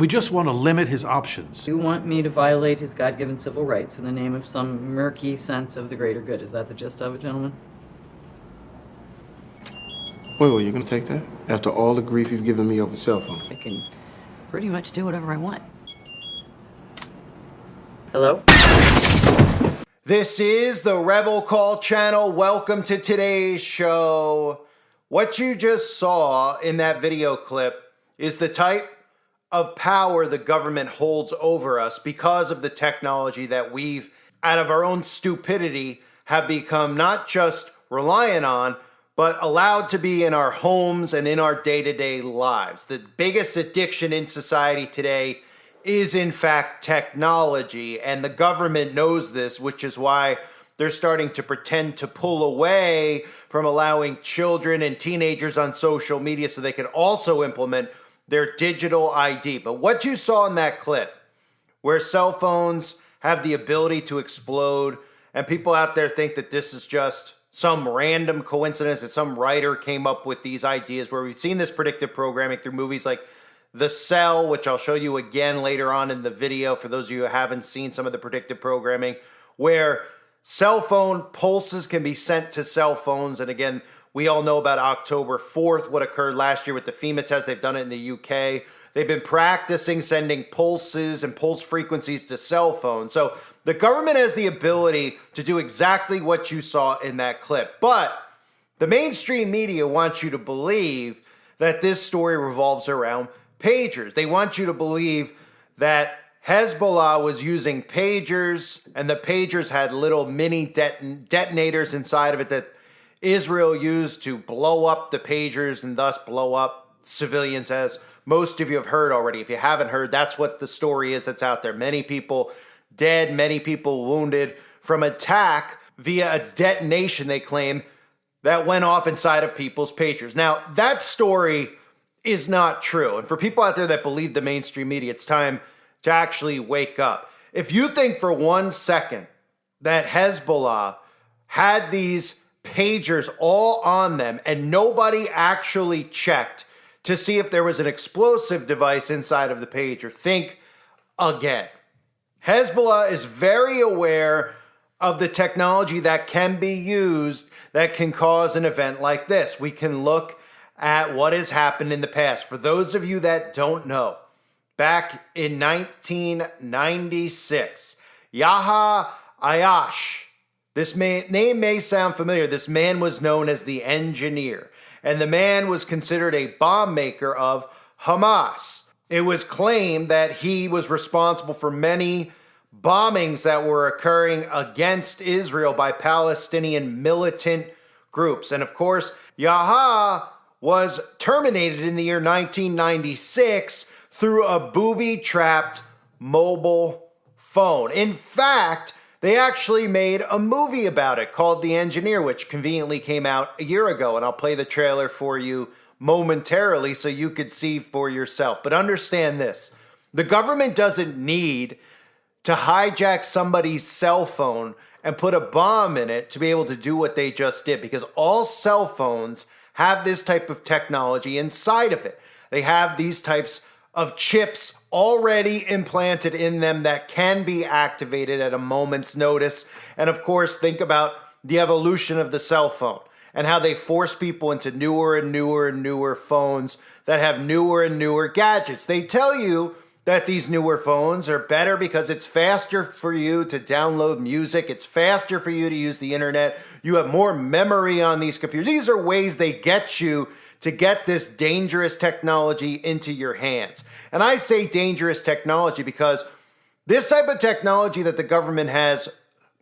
We just want to limit his options. You want me to violate his God-given civil rights in the name of some murky sense of the greater good. Is that the gist of it, gentlemen? Wait, you gonna take that? After all the grief you've given me over cell phone? I can pretty much do whatever I want. Hello? This is the Rebel Call channel. Welcome to today's show. What you just saw in that video clip is the type of power the government holds over us because of the technology that we've, out of our own stupidity, have become not just reliant on, but allowed to be in our homes and in our day-to-day lives. The biggest addiction in society today is in fact technology, and the government knows this, which is why they're starting to pretend to pull away from allowing children and teenagers on social media so they can also implement their digital ID. But what you saw in that clip, where cell phones have the ability to explode, and people out there think that this is just some random coincidence, that some writer came up with these ideas, where we've seen this predictive programming through movies like The Cell, which I'll show you again later on in the video for those of you who haven't seen some of the predictive programming, where cell phone pulses can be sent to cell phones. And again, we all know about October 4th, what occurred last year with the FEMA test. They've done it in the UK. They've been practicing sending pulses and pulse frequencies to cell phones. So the government has the ability to do exactly what you saw in that clip. But the mainstream media wants you to believe that this story revolves around pagers. They want you to believe that Hezbollah was using pagers, and the pagers had little mini detonators inside of it that Israel used to blow up the pagers and thus blow up civilians, as most of you have heard already. If you haven't heard, that's what the story is that's out there. Many people dead, many people wounded from attack via a detonation, they claim, that went off inside of people's pagers. Now, that story is not true. And for people out there that believe the mainstream media, it's time to actually wake up. If you think for 1 second that Hezbollah had these pagers all on them and nobody actually checked to see if there was an explosive device inside of the pager, think again. Hezbollah is very aware of the technology that can be used that can cause an event like this. We can look at what has happened in the past. For those of you that don't know, back in 1996, Yaha Ayash, this name may sound familiar. This man was known as the Engineer, and the man was considered a bomb maker of Hamas. It was claimed that he was responsible for many bombings that were occurring against Israel by Palestinian militant groups. And of course, Yaha was terminated in the year 1996 through a booby-trapped mobile phone. In fact, they actually made a movie about it called The Engineer, which conveniently came out a year ago. And I'll play the trailer for you momentarily so you could see for yourself. But understand this. The government doesn't need to hijack somebody's cell phone and put a bomb in it to be able to do what they just did, because all cell phones have this type of technology inside of it. They have these types of chips already implanted in them that can be activated at a moment's notice. And of course, think about the evolution of the cell phone and how they force people into newer and newer and newer phones that have newer and newer gadgets. They tell you that these newer phones are better because it's faster for you to download music. It's faster for you to use the internet. You have more memory on these computers. These are ways they get you to get this dangerous technology into your hands. And I say dangerous technology because this type of technology that the government has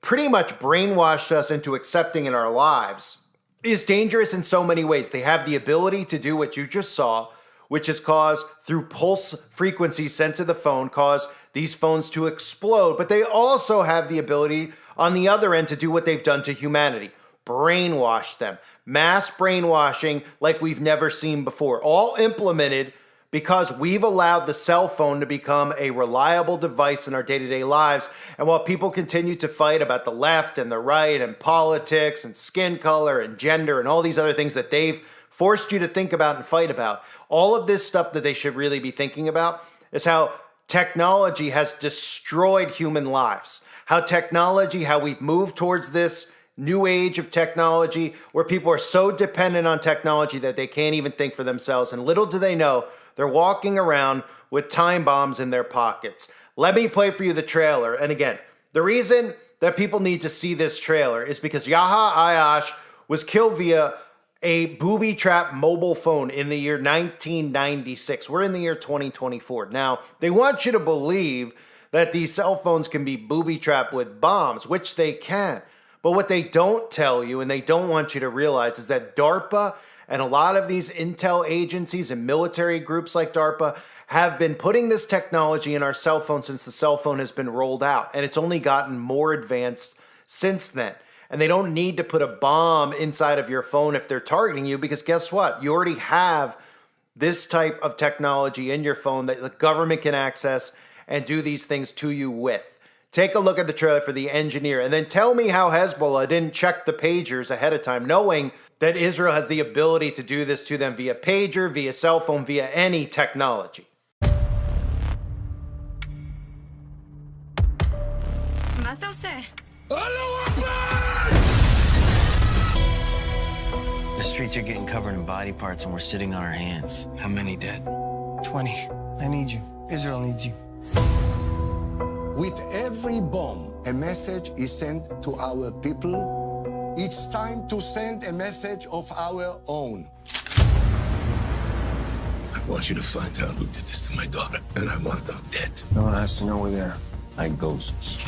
pretty much brainwashed us into accepting in our lives is dangerous in so many ways. They have the ability to do what you just saw, which is cause, through pulse frequencies sent to the phone, cause these phones to explode. But they also have the ability on the other end to do what they've done to humanity. Brainwash them. Mass brainwashing like we've never seen before. All implemented because we've allowed the cell phone to become a reliable device in our day-to-day lives. And while people continue to fight about the left and the right and politics and skin color and gender and all these other things that they've forced you to think about and fight about, all of this stuff that they should really be thinking about is how technology has destroyed human lives. How technology, how we've moved towards this new age of technology where people are so dependent on technology that they can't even think for themselves. And little do they know, they're walking around with time bombs in their pockets. Let me play for you the trailer. And again, the reason that people need to see this trailer is because Yaha Ayash was killed via a booby-trapped mobile phone in the year 1996. We're in the year 2024. Now, they want you to believe that these cell phones can be booby-trapped with bombs, which they can. But what they don't tell you and they don't want you to realize is that DARPA and a lot of these intel agencies and military groups like DARPA have been putting this technology in our cell phone since the cell phone has been rolled out. And it's only gotten more advanced since then. And they don't need to put a bomb inside of your phone if they're targeting you, because guess what? You already have this type of technology in your phone that the government can access and do these things to you with. Take a look at the trailer for The Engineer and then tell me how Hezbollah didn't check the pagers ahead of time, knowing that Israel has the ability to do this to them via pager, via cell phone, via any technology. מה אתה עושה? The streets are getting covered in body parts and we're sitting on our hands. How many dead? 20. I need you. Israel needs you. With every bomb, a message is sent to our people. It's time to send a message of our own. I want you to find out who did this to my daughter, and I want them dead. No one has to know we're there. Like ghosts.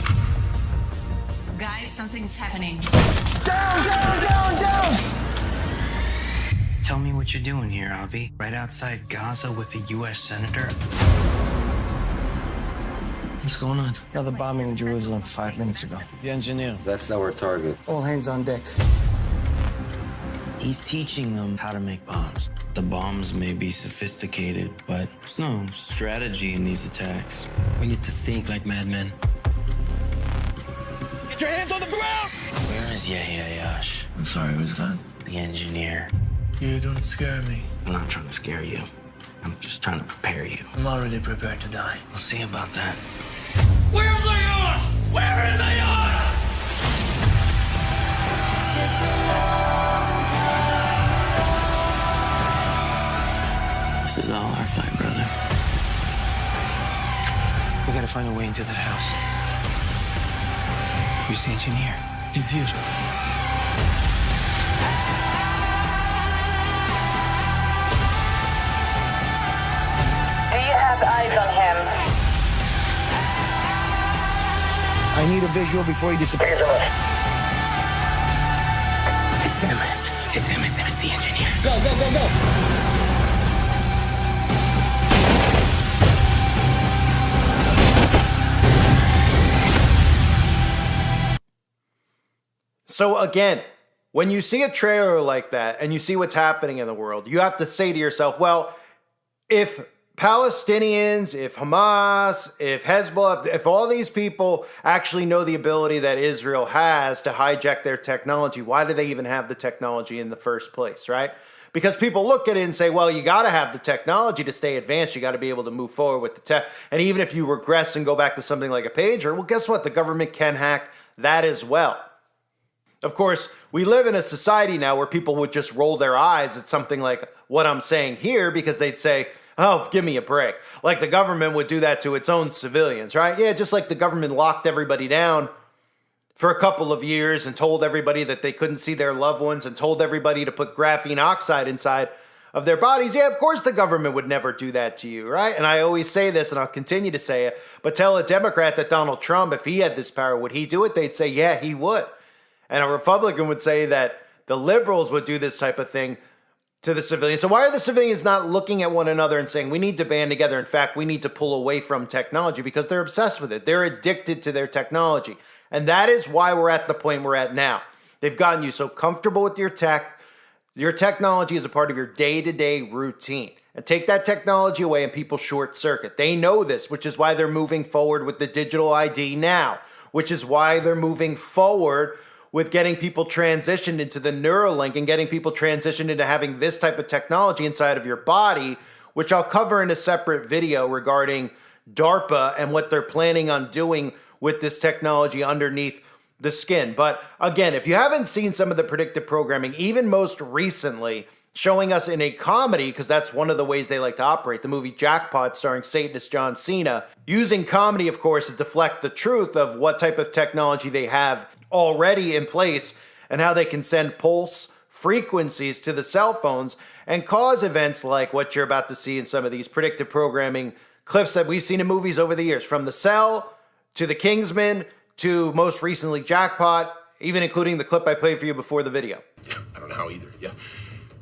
Guys, something's happening. Tell me what you're doing here, Avi. Right outside Gaza with a U.S. senator? What's going on? Another bombing in Jerusalem 5 minutes ago. The engineer. That's our target. All hands on deck. He's teaching them how to make bombs. The bombs may be sophisticated, but there's no strategy in these attacks. We need to think like madmen. Get your hands on the ground! Where is Yahya Yash? I'm sorry, who's that? The engineer. You don't scare me. I'm not trying to scare you. I'm just trying to prepare you. I'm already prepared to die. We'll see about that. Where's Ayash? Where is Ayash? This is all our fight, brother. We gotta find a way into that house. Who's the engineer? He's here. Do you have eyes on him? I need a visual before he disappears. It's him. It's him. It's the engineer. Go, go, go, go! So again, when you see a trailer like that and you see what's happening in the world, you have to say to yourself, well, if Palestinians, if Hamas, if Hezbollah, if all these people actually know the ability that Israel has to hijack their technology, why do they even have the technology in the first place, right? Because people look at it and say, well, you got to have the technology to stay advanced. You got to be able to move forward with the tech. And even if you regress and go back to something like a pager, well, guess what? The government can hack that as well. Of course, we live in a society now where people would just roll their eyes at something like what I'm saying here because they'd say, oh, give me a break. Like the government would do that to its own civilians, right? Yeah, just like the government locked everybody down for a couple of years and told everybody that they couldn't see their loved ones and told everybody to put graphene oxide inside of their bodies. Yeah, of course the government would never do that to you, right? And I always say this and I'll continue to say it, but tell a Democrat that Donald Trump, if he had this power, would he do it? They'd say, yeah, he would. And a Republican would say that the liberals would do this type of thing to the civilians. So why are the civilians not looking at one another and saying, we need to band together? In fact, we need to pull away from technology because they're obsessed with it. They're addicted to their technology. And that is why we're at the point we're at now. They've gotten you so comfortable with your tech. Your technology is a part of your day-to-day routine. And take that technology away and people short circuit. They know this, which is why they're moving forward with the digital ID now, which is why they're moving forward with getting people transitioned into the Neuralink and getting people transitioned into having this type of technology inside of your body, which I'll cover in a separate video regarding DARPA and what they're planning on doing with this technology underneath the skin. But again, if you haven't seen some of the predictive programming, even most recently, showing us in a comedy, because that's one of the ways they like to operate, the movie Jackpot starring Satanist John Cena, using comedy, of course, to deflect the truth of what type of technology they have already in place and how they can send pulse frequencies to the cell phones and cause events like what you're about to see in some of these predictive programming clips that we've seen in movies over the years, from The Cell to The Kingsman to most recently Jackpot, even including the clip I played for you before the video. I don't know how either. Yeah.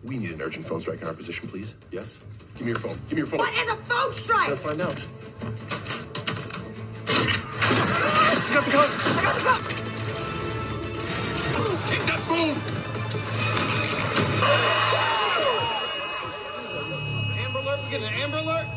We need an urgent phone strike in our position, please. Yes? Give me your phone. Give me your phone. What is a phone strike? I'm gonna find out. I got the gun! Take that phone! Amber Alert? We get an Amber Alert?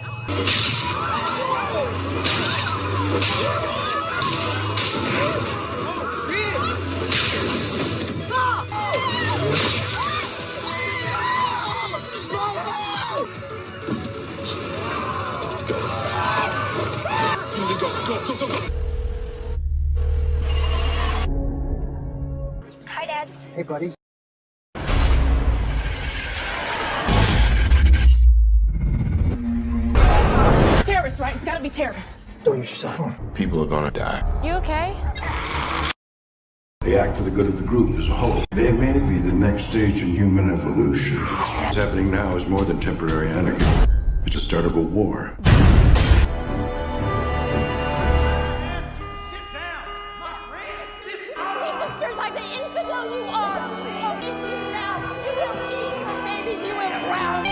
Hi, Dad. Hey, buddy. Terrorists, right? It's gotta be terrorists. Don't use your cell phone. People are gonna die. You okay? They act for the good of the group as a whole. They may be the next stage in human evolution. What's happening now is more than temporary anarchy. It's the start of a war. Just like the infidel you are. Oh, if you now, you will eat your babies, you will drown.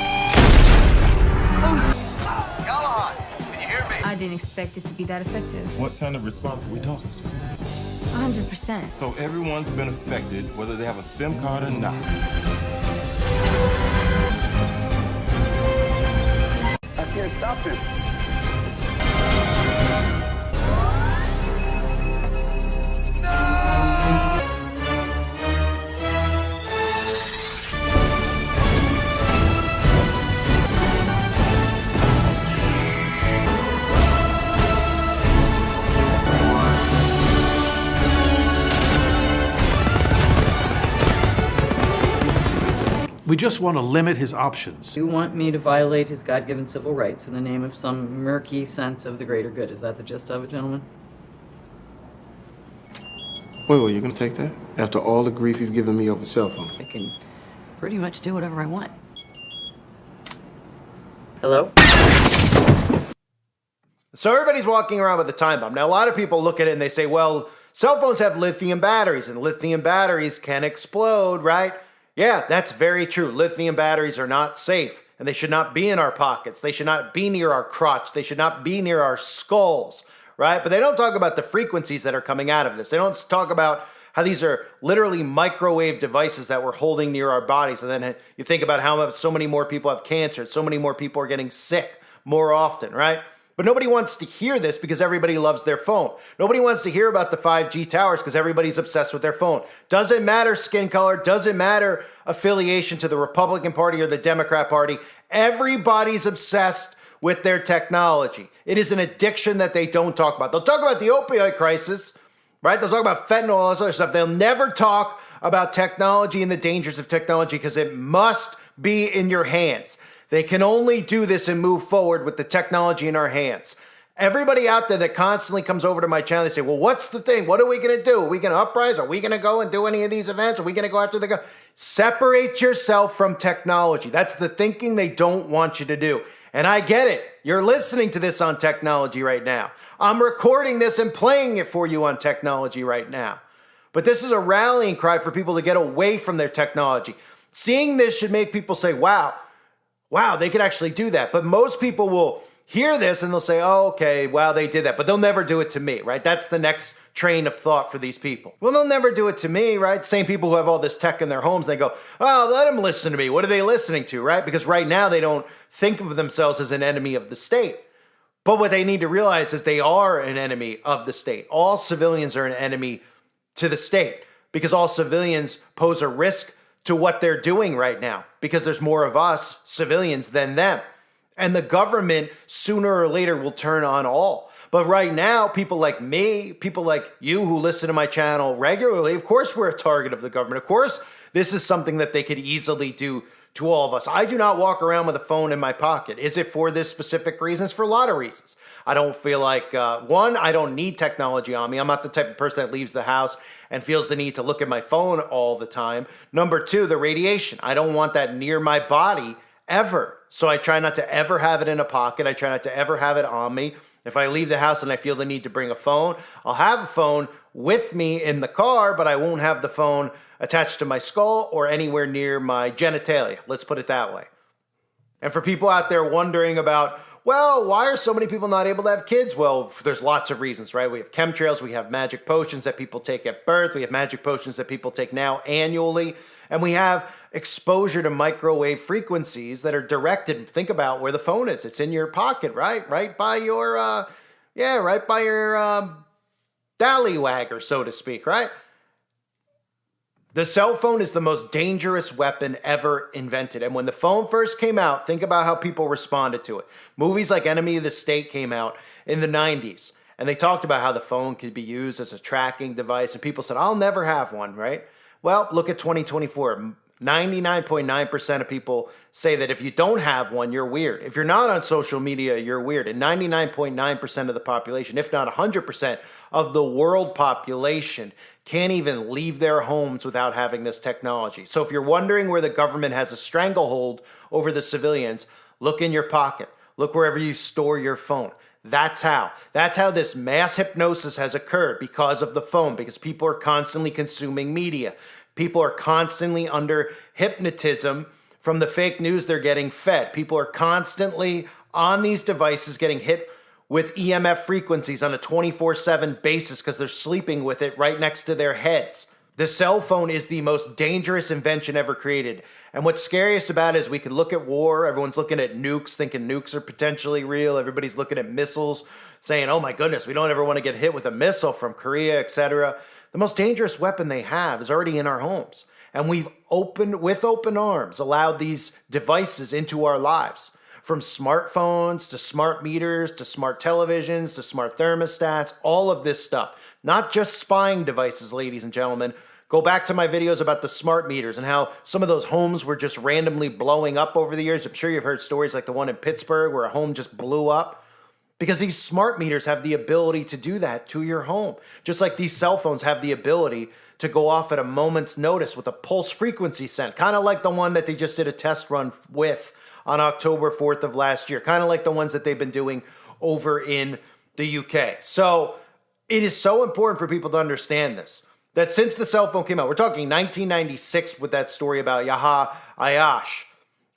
Callahan, can you hear me? I didn't expect it to be that effective. What kind of response are we talking? 100%. So everyone's been affected, whether they have a SIM card or not. I can't stop this. We just want to limit his options. You want me to violate his God-given civil rights in the name of some murky sense of the greater good. Is that the gist of it, gentlemen? Wait, you're gonna take that? After all the grief you've given me over cell phone? I can pretty much do whatever I want. Hello? So everybody's walking around with a time bomb. Now, a lot of people look at it and they say, well, cell phones have lithium batteries, and lithium batteries can explode, right? Yeah, that's very true. Lithium batteries are not safe, and they should not be in our pockets. They should not be near our crotch. They should not be near our skulls, right? But they don't talk about the frequencies that are coming out of this. They don't talk about how these are literally microwave devices that we're holding near our bodies. And then you think about how so many more people have cancer. So many more people are getting sick more often, right? But nobody wants to hear this because everybody loves their phone. Nobody wants to hear about the 5G towers because everybody's obsessed with their phone. Doesn't matter skin color, doesn't matter affiliation to the Republican Party or the Democrat Party. Everybody's obsessed with their technology. It is an addiction that they don't talk about. They'll talk about the opioid crisis, right? They'll talk about fentanyl, all this other stuff. They'll never talk about technology and the dangers of technology because it must be in your hands. They can only do this and move forward with the technology in our hands. Everybody out there that constantly comes over to my channel, they say, well, what's the thing? What are we going to do? Are we going to uprise? Are we going to go and do any of these events? Are we going to go after the gun? Separate yourself from technology. That's the thinking they don't want you to do. And I get it. You're listening to this on technology right now. I'm recording this and playing it for you on technology right now. But this is a rallying cry for people to get away from their technology. Seeing this should make people say, wow, they could actually do that. But most people will hear this and they'll say, oh, okay, wow, they did that. But they'll never do it to me, right? That's the next train of thought for these people. Well, they'll never do it to me, right? Same people who have all this tech in their homes, they go, oh, let them listen to me. What are they listening to, right? Because right now they don't think of themselves as an enemy of the state. But what they need to realize is they are an enemy of the state. All civilians are an enemy to the state because all civilians pose a risk to what they're doing right now because there's more of us civilians than them. And the government, sooner or later, will turn on all. But right now, people like me, people like you who listen to my channel regularly, of course we're a target of the government. Of course, this is something that they could easily do to all of us. I do not walk around with a phone in my pocket. Is it for this specific reason? It's for a lot of reasons. I don't feel like, one, I don't need technology on me. I'm not the type of person that leaves the house and feels the need to look at my phone all the time. Number two, the radiation. I don't want that near my body ever. So I try not to ever have it in a pocket. I try not to ever have it on me. If I leave the house and I feel the need to bring a phone, I'll have a phone with me in the car, but I won't have the phone attached to my skull or anywhere near my genitalia. Let's put it that way. And for people out there wondering about, well, why are so many people not able to have kids? Well, there's lots of reasons, right? We have chemtrails, we have magic potions that people take at birth, we have magic potions that people take now annually, and we have exposure to microwave frequencies that are directed. Think about where the phone is. It's in your pocket, right? Right by your, right by your dallywagger, so to speak, right? The cell phone is the most dangerous weapon ever invented. And when the phone first came out, think about how people responded to it. Movies like Enemy of the State came out in the 90s, and they talked about how the phone could be used as a tracking device, and people said, I'll never have one, right? Well, look at 2024. 99.9% of people say that if you don't have one, you're weird. If you're not on social media, you're weird. And 99.9% of the population, if not 100% of the world population, can't even leave their homes without having this technology. So if you're wondering where the government has a stranglehold over the civilians, look in your pocket. Look wherever you store your phone. That's how. That's how this mass hypnosis has occurred, because of the phone, because people are constantly consuming media. People are constantly under hypnotism from the fake news they're getting fed. People are constantly on these devices getting hit with EMF frequencies on a 24/7 basis because they're sleeping with it right next to their heads. The cell phone is the most dangerous invention ever created. And what's scariest about it is we could look at war. Everyone's looking at nukes, thinking nukes are potentially real. Everybody's looking at missiles, saying, oh my goodness, we don't ever want to get hit with a missile from Korea, etc. The most dangerous weapon they have is already in our homes. And we've with open arms, allowed these devices into our lives. From smartphones to smart meters to smart televisions to smart thermostats, all of this stuff. Not just spying devices, ladies and gentlemen. Go back to my videos about the smart meters and how some of those homes were just randomly blowing up over the years. I'm sure you've heard stories like the one in Pittsburgh where a home just blew up. Because these smart meters have the ability to do that to your home. Just like these cell phones have the ability to go off at a moment's notice with a pulse frequency sent. Kind of like the one that they just did a test run with on October 4th of last year. Kind of like the ones that they've been doing over in the UK. So it is so important for people to understand this. That since the cell phone came out, we're talking 1996 with that story about Yaha Ayash,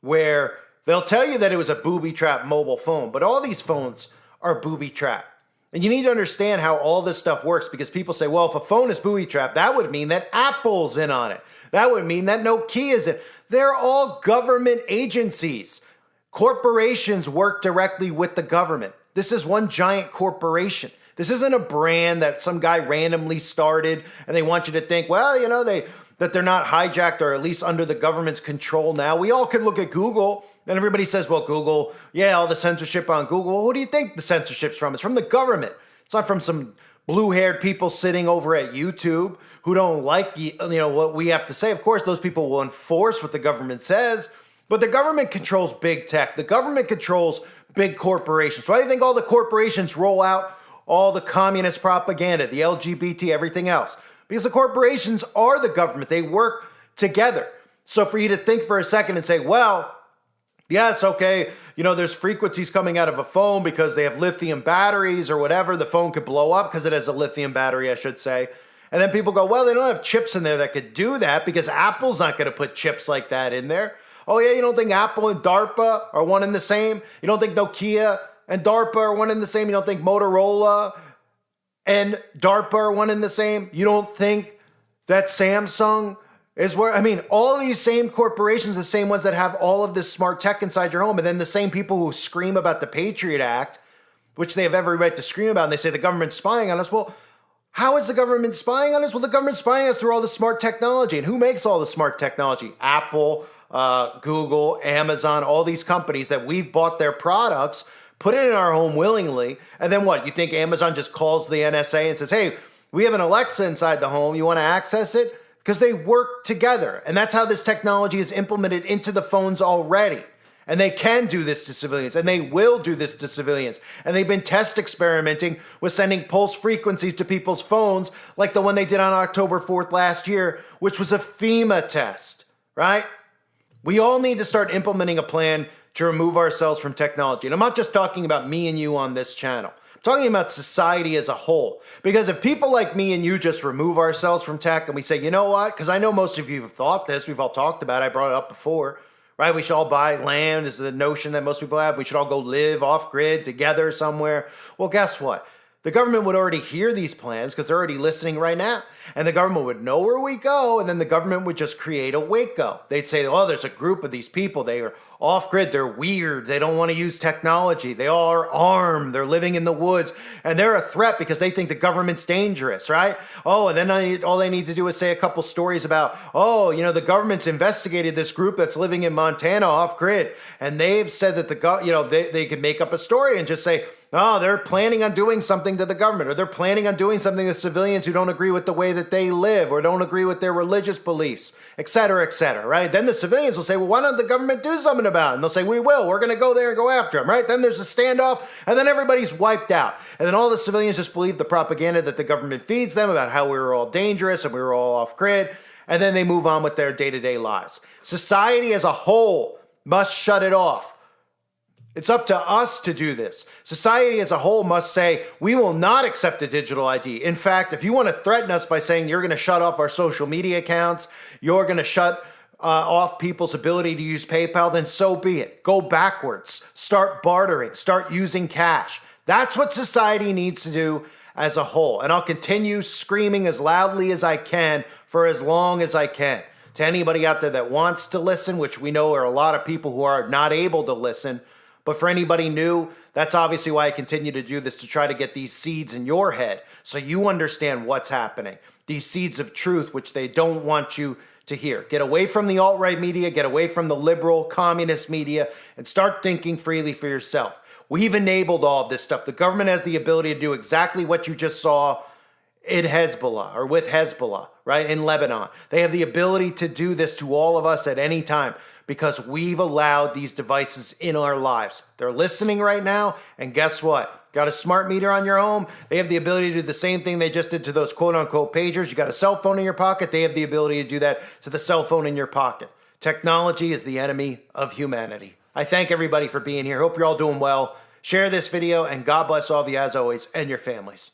where they'll tell you that it was a booby-trapped mobile phone, but all these phones are booby-trapped. And you need to understand how all this stuff works, because people say, well, if a phone is booby-trapped, that would mean that Apple's in on it. That would mean that Nokia's in. They're all government agencies. Corporations work directly with the government. This is one giant corporation. This isn't a brand that some guy randomly started and they want you to think, well, you know, that they're not hijacked or at least under the government's control now. We all can look at Google and everybody says, well, Google, yeah, all the censorship on Google. Well, who do you think the censorship's from? It's from the government. It's not from some blue-haired people sitting over at YouTube who don't like, you know, what we have to say. Of course, those people will enforce what the government says, but the government controls big tech. The government controls big corporations. Why do you think all the corporations roll out all the communist propaganda, the LGBT, everything else? Because the corporations are the government. They work together. So for you to think for a second and say, well, yes, okay, you know, there's frequencies coming out of a phone because they have lithium batteries or whatever. The phone could blow up because it has a lithium battery, I should say. And then people go, well, they don't have chips in there that could do that because Apple's not going to put chips like that in there. Oh, yeah, you don't think Apple and DARPA are one and the same? You don't think Nokia and DARPA are one and the same? You don't think Motorola and DARPA are one and the same? You don't think that Samsung is where, I mean, all these same corporations, the same ones that have all of this smart tech inside your home, and then the same people who scream about the Patriot Act, which they have every right to scream about, and they say the government's spying on us. Well, how is the government spying on us? Well, the government's spying on us through all the smart technology. And who makes all the smart technology? Apple, Google, Amazon, all these companies that we've bought their products, put it in our home willingly, and then what? You think Amazon just calls the NSA and says, hey, we have an Alexa inside the home, you want to access it? Because they work together, and that's how this technology is implemented into the phones already. And they can do this to civilians, and they will do this to civilians. And they've been test experimenting with sending pulse frequencies to people's phones, like the one they did on October 4th last year, which was a FEMA test, right? We all need to start implementing a plan to remove ourselves from technology. And I'm not just talking about me and you on this channel. I'm talking about society as a whole. Because if people like me and you just remove ourselves from tech and we say, you know what? Because I know most of you have thought this. We've all talked about it. I brought it up before. Right? We should all buy land is the notion that most people have. We should all go live off-grid together somewhere. Well, guess what? The government would already hear these plans because they're already listening right now. And the government would know where we go, and then the government would just create a Waco. They'd say, oh, there's a group of these people. They are off-grid. They're weird. They don't want to use technology. They all are armed. They're living in the woods. And they're a threat because they think the government's dangerous, right? Oh, and then all they need to do is say a couple stories about, oh, you know, the government's investigated this group that's living in Montana off-grid. And they've said that they could make up a story and just say, oh, they're planning on doing something to the government, or they're planning on doing something to civilians who don't agree with the way that they live or don't agree with their religious beliefs, et cetera, right? Then the civilians will say, well, why don't the government do something about it? And they'll say, we will. We're going to go there and go after them, right? Then there's a standoff, and then everybody's wiped out. And then all the civilians just believe the propaganda that the government feeds them about how we were all dangerous and we were all off grid, and then they move on with their day-to-day lives. Society as a whole must shut it off. It's up to us to do this. Society as a whole must say, we will not accept a digital ID. In fact, if you want to threaten us by saying you're going to shut off our social media accounts, you're going to shut off people's ability to use PayPal, then so be it. Go backwards. Start bartering. Start using cash. That's what society needs to do as a whole. And I'll continue screaming as loudly as I can for as long as I can. To anybody out there that wants to listen, which we know are a lot of people who are not able to listen, but for anybody new, that's obviously why I continue to do this, to try to get these seeds in your head so you understand what's happening. These seeds of truth, which they don't want you to hear. Get away from the alt-right media, get away from the liberal communist media, and start thinking freely for yourself. We've enabled all of this stuff. The government has the ability to do exactly what you just saw in Hezbollah, or with Hezbollah, right, in Lebanon. They have the ability to do this to all of us at any time, because we've allowed these devices in our lives. They're listening right now, and guess what? Got a smart meter on your home? They have the ability to do the same thing they just did to those quote-unquote pagers. You got a cell phone in your pocket? They have the ability to do that to the cell phone in your pocket. Technology is the enemy of humanity. I thank everybody for being here. Hope you're all doing well. Share this video, and God bless all of you as always, and your families.